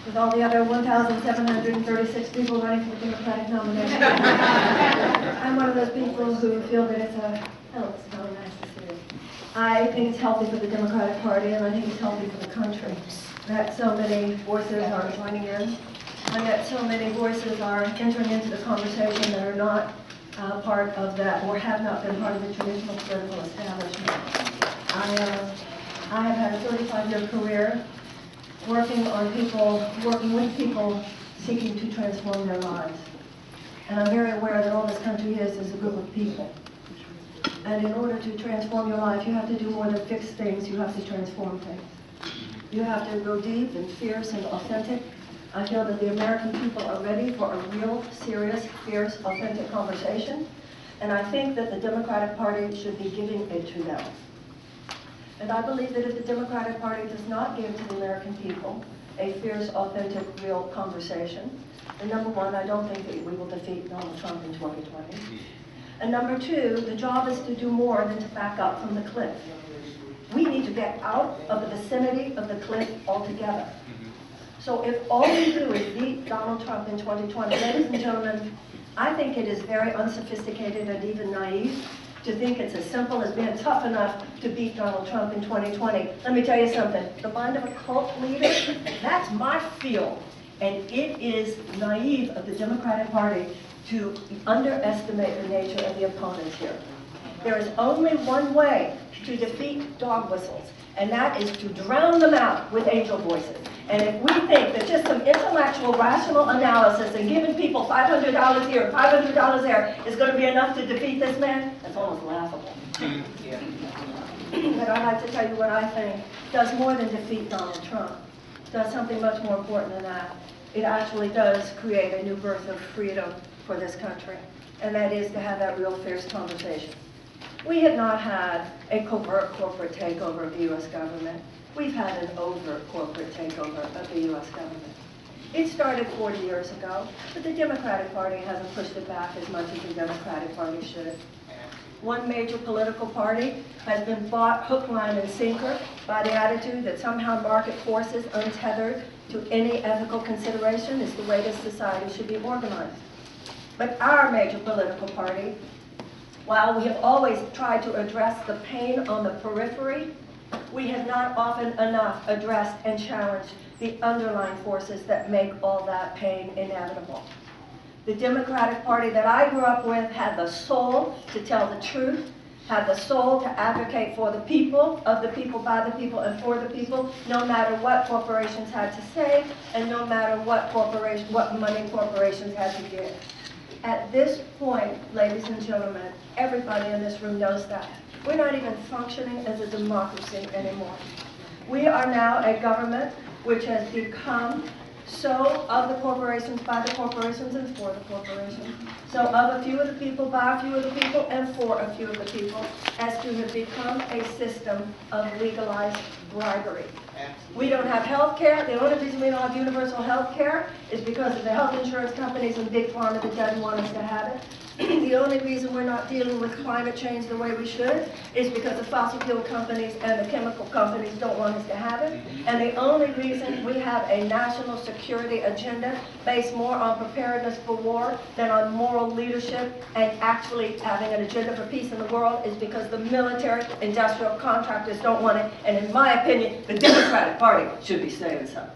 with all the other 1,736 people running for the Democratic nomination. I'm one of those people who feel that it's very nice to see you. I think it's healthy for the Democratic Party, and I think it's healthy for the country that so many voices are joining in, and that so many voices are entering into the conversation that are not part of that, or have not been part of the traditional political establishment. I have had a 35-year career working with people seeking to transform their lives. And I'm very aware that all this country is a group of people. And in order to transform your life, you have to do more than fix things, you have to transform things. You have to go deep and fierce and authentic. I feel that the American people are ready for a real, serious, fierce, authentic conversation. And I think that the Democratic Party should be giving it to them. And I believe that if the Democratic Party does not give to the American people a fierce, authentic, real conversation, then number one, I don't think that we will defeat Donald Trump in 2020. And number two, the job is to do more than to back up from the cliff. We need to get out of the vicinity of the cliff altogether. So if all we do is beat Donald Trump in 2020, ladies and gentlemen, I think it is very unsophisticated and even naive to think it's as simple as being tough enough to beat Donald Trump in 2020. Let me tell you something. The mind of a cult leader, that's my field. And it is naive of the Democratic Party to underestimate the nature of the opponents here. There is only one way to defeat dog whistles, and that is to drown them out with angel voices. And if we think that just some intellectual, rational analysis and giving people $500 here, $500 there is going to be enough to defeat this man, that's almost laughable. But I'd like to tell you what I think does more than defeat Donald Trump. It does something much more important than that. It actually does create a new birth of freedom for this country, and that is to have that real fierce conversation. We have not had a covert corporate takeover of the U.S. government. We've had an overt corporate takeover of the U.S. government. It started 40 years ago, but the Democratic Party hasn't pushed it back as much as the Democratic Party should. One major political party has been bought hook, line, and sinker by the attitude that somehow market forces untethered to any ethical consideration is the way this society should be organized. But our major political party, while we have always tried to address the pain on the periphery, we have not often enough addressed and challenged the underlying forces that make all that pain inevitable. The Democratic Party that I grew up with had the soul to tell the truth, had the soul to advocate for the people, of the people, by the people, and for the people, no matter what corporations had to say, and no matter what money corporations had to give. At this point, ladies and gentlemen, everybody in this room knows that. We're not even functioning as a democracy anymore. We are now a government which has become so of the corporations, by the corporations, and for the corporations. So of a few of the people, by a few of the people, and for a few of the people, as to have become a system of legalized bribery. We don't have health care. The only reason we don't have universal health care is because of the health insurance companies and big pharma that doesn't want us to have it. The only reason we're not dealing with climate change the way we should is because the fossil fuel companies and the chemical companies don't want us to have it. And the only reason we have a national security agenda based more on preparedness for war than on moral leadership and actually having an agenda for peace in the world is because the military industrial contractors don't want it. And in my opinion, the Democratic Party should be saying so.